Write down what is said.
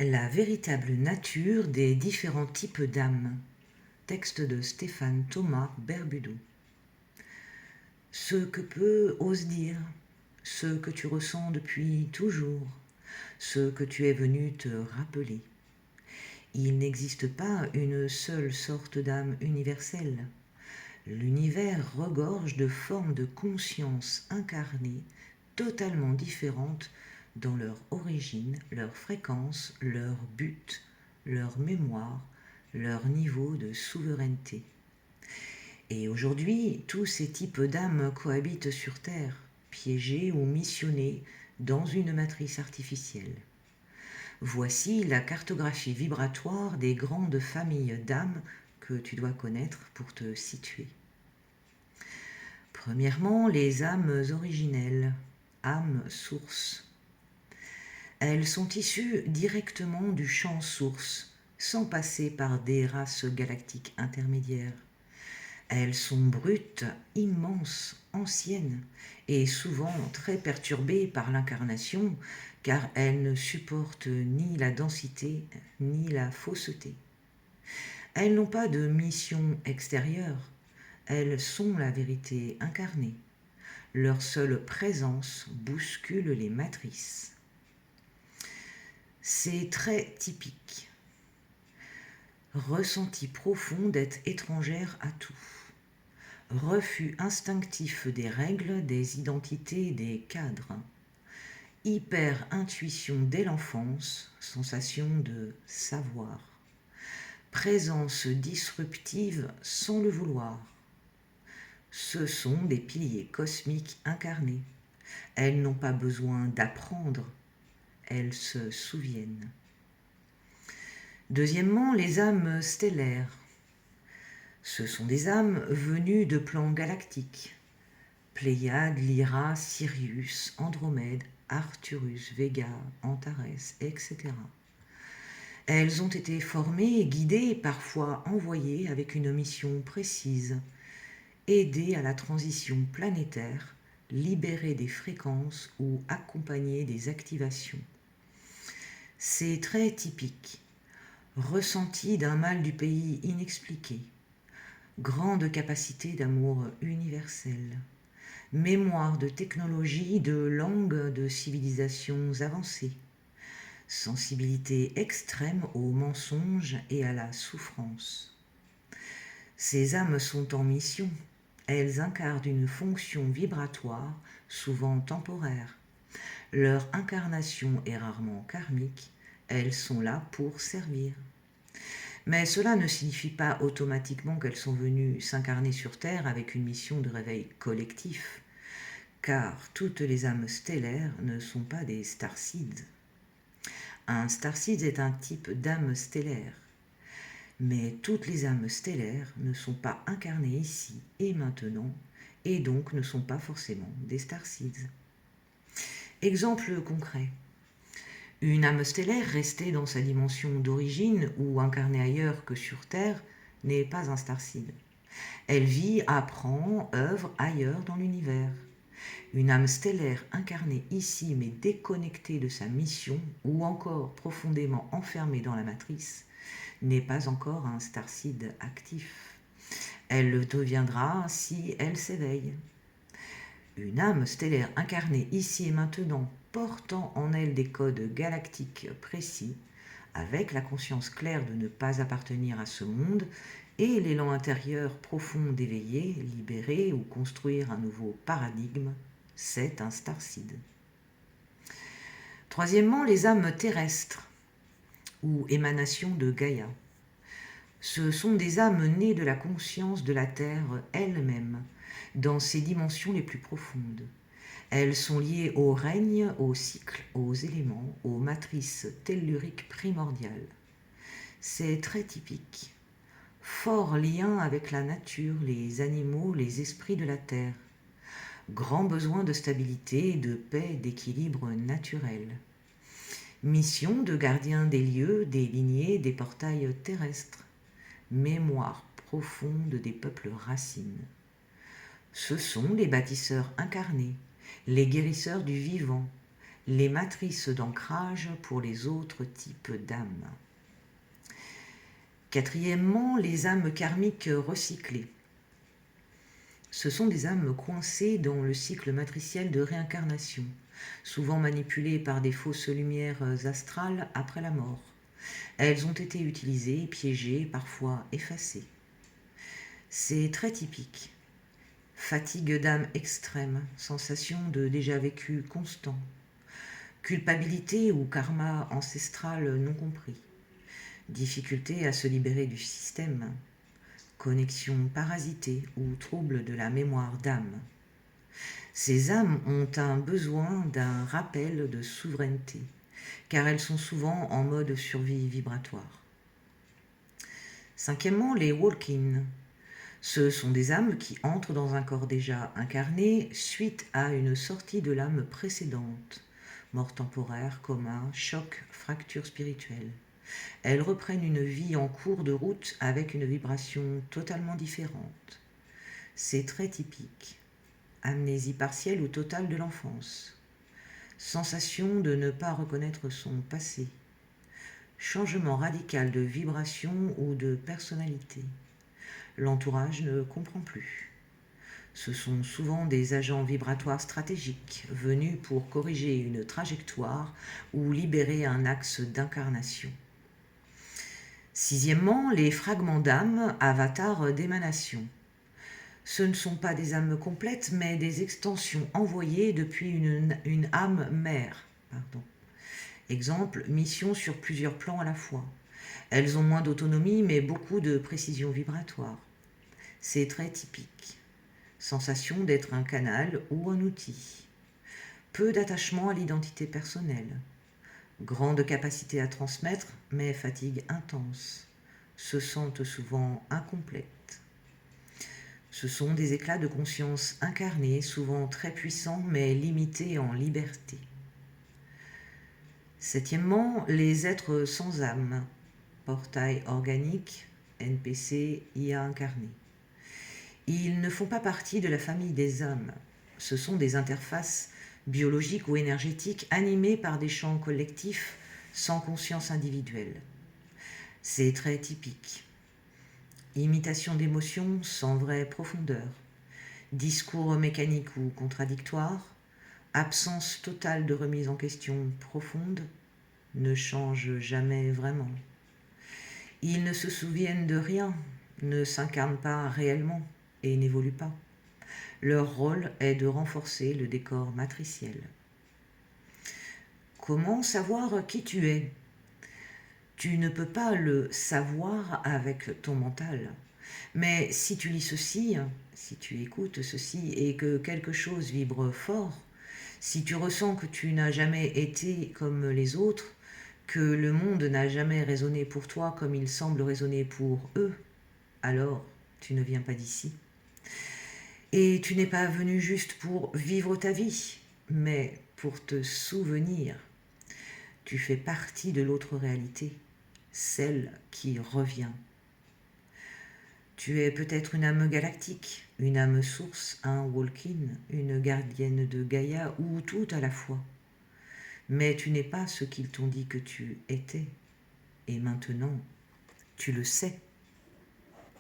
La véritable nature des différents types d'âmes. Texte de Stéphane Thomas Berbudot. Ce que peu ose dire, ce que tu ressens depuis toujours, ce que tu es venu te rappeler. Il n'existe pas une seule sorte d'âme universelle. L'univers regorge de formes de conscience incarnées totalement différentes dans leur origine, leur fréquence, leur but, leur mémoire, leur niveau de souveraineté. Et aujourd'hui, tous ces types d'âmes cohabitent sur Terre, piégés ou missionnés dans une matrice artificielle. Voici la cartographie vibratoire des grandes familles d'âmes que tu dois connaître pour te situer. Premièrement, les âmes originelles, âmes sources. Elles sont issues directement du champ source, sans passer par des races galactiques intermédiaires. Elles sont brutes, immenses, anciennes, et souvent très perturbées par l'incarnation, car elles ne supportent ni la densité ni la fausseté. Elles n'ont pas de mission extérieure, elles sont la vérité incarnée. Leur seule présence bouscule les matrices. C'est très typique. Ressenti profond d'être étrangère à tout. Refus instinctif des règles, des identités, des cadres. Hyper-intuition dès l'enfance, sensation de savoir. Présence disruptive sans le vouloir. Ce sont des piliers cosmiques incarnés. Elles n'ont pas besoin d'apprendre, elles se souviennent. Deuxièmement, les âmes stellaires. Ce sont des âmes venues de plans galactiques. Pléiades, Lyra, Sirius, Andromède, Arcturus, Vega, Antares, etc. Elles ont été formées, guidées, parfois envoyées avec une mission précise. Aider à la transition planétaire, libérer des fréquences ou accompagner des activations. C'est très typique. Ressenti d'un mal du pays inexpliqué. Grande capacité d'amour universel. Mémoire de technologie, de langues, de civilisations avancées. Sensibilité extrême aux mensonges et à la souffrance. Ces âmes sont en mission. Elles incarnent une fonction vibratoire, souvent temporaire. Leur incarnation est rarement karmique, elles sont là pour servir. Mais cela ne signifie pas automatiquement qu'elles sont venues s'incarner sur Terre avec une mission de réveil collectif, car toutes les âmes stellaires ne sont pas des starseeds. Un starseed est un type d'âme stellaire. Mais toutes les âmes stellaires ne sont pas incarnées ici et maintenant, et donc ne sont pas forcément des starseeds. Exemple concret. Une âme stellaire restée dans sa dimension d'origine ou incarnée ailleurs que sur Terre n'est pas un starseed. Elle vit, apprend, œuvre ailleurs dans l'univers. Une âme stellaire incarnée ici mais déconnectée de sa mission ou encore profondément enfermée dans la matrice n'est pas encore un starseed actif. Elle le deviendra si elle s'éveille. Une âme stellaire incarnée ici et maintenant, portant en elle des codes galactiques précis, avec la conscience claire de ne pas appartenir à ce monde et l'élan intérieur profond d'éveiller, libérer ou construire un nouveau paradigme, c'est un starseed. Troisièmement, les âmes terrestres ou émanations de Gaïa. Ce sont des âmes nées de la conscience de la Terre elle-même, dans ses dimensions les plus profondes. Elles sont liées au règne, au cycle, aux éléments, aux matrices telluriques primordiales. C'est très typique. Fort lien avec la nature, les animaux, les esprits de la Terre. Grand besoin de stabilité, de paix, d'équilibre naturel. Mission de gardien des lieux, des lignées, des portails terrestres. Mémoire profonde des peuples racines. Ce sont les bâtisseurs incarnés, les guérisseurs du vivant, les matrices d'ancrage pour les autres types d'âmes. Quatrièmement, les âmes karmiques recyclées. Ce sont des âmes coincées dans le cycle matriciel de réincarnation, souvent manipulées par des fausses lumières astrales après la mort. Elles ont été utilisées, piégées, parfois effacées. C'est très typique. Fatigue d'âme extrême, sensation de déjà vécu constant, culpabilité ou karma ancestral non compris, difficulté à se libérer du système, connexion parasitée ou trouble de la mémoire d'âme. Ces âmes ont un besoin d'un rappel de souveraineté, car elles sont souvent en mode survie vibratoire. Cinquièmement, les walk-in. Ce sont des âmes qui entrent dans un corps déjà incarné suite à une sortie de l'âme précédente. Mort temporaire, coma, choc, fracture spirituelle. Elles reprennent une vie en cours de route avec une vibration totalement différente. C'est très typique. Amnésie partielle ou totale de l'enfance. Sensation de ne pas reconnaître son passé. Changement radical de vibration ou de personnalité. L'entourage ne comprend plus. Ce sont souvent des agents vibratoires stratégiques venus pour corriger une trajectoire ou libérer un axe d'incarnation. Sixièmement, les fragments d'âme, avatars d'émanation. Ce ne sont pas des âmes complètes, mais des extensions envoyées depuis une âme mère. Exemple, mission sur plusieurs plans à la fois. Elles ont moins d'autonomie, mais beaucoup de précision vibratoire. C'est très typique. Sensation d'être un canal ou un outil. Peu d'attachement à l'identité personnelle. Grande capacité à transmettre, mais fatigue intense. Se sentent souvent incomplètes. Ce sont des éclats de conscience incarnés, souvent très puissants, mais limités en liberté. Septièmement, les êtres sans âme. Portail organique, NPC, IA incarné. Ils ne font pas partie de la famille des âmes. Ce sont des interfaces biologiques ou énergétiques animées par des champs collectifs sans conscience individuelle. C'est très typique. Imitation d'émotions sans vraie profondeur. Discours mécanique ou contradictoire. Absence totale de remise en question profonde. Ne changent jamais vraiment. Ils ne se souviennent de rien, ne s'incarnent pas réellement et n'évoluent pas. Leur rôle est de renforcer le décor matriciel. Comment savoir qui tu es ? Tu ne peux pas le savoir avec ton mental. Mais si tu lis ceci, si tu écoutes ceci et que quelque chose vibre fort, si tu ressens que tu n'as jamais été comme les autres, que le monde n'a jamais résonné pour toi comme il semble résonner pour eux, alors tu ne viens pas d'ici. Et tu n'es pas venu juste pour vivre ta vie, mais pour te souvenir. Tu fais partie de l'autre réalité, celle qui revient. Tu es peut-être une âme galactique, une âme source, un walk-in, une gardienne de Gaïa ou tout à la fois. Mais tu n'es pas ce qu'ils t'ont dit que tu étais. Et maintenant, tu le sais.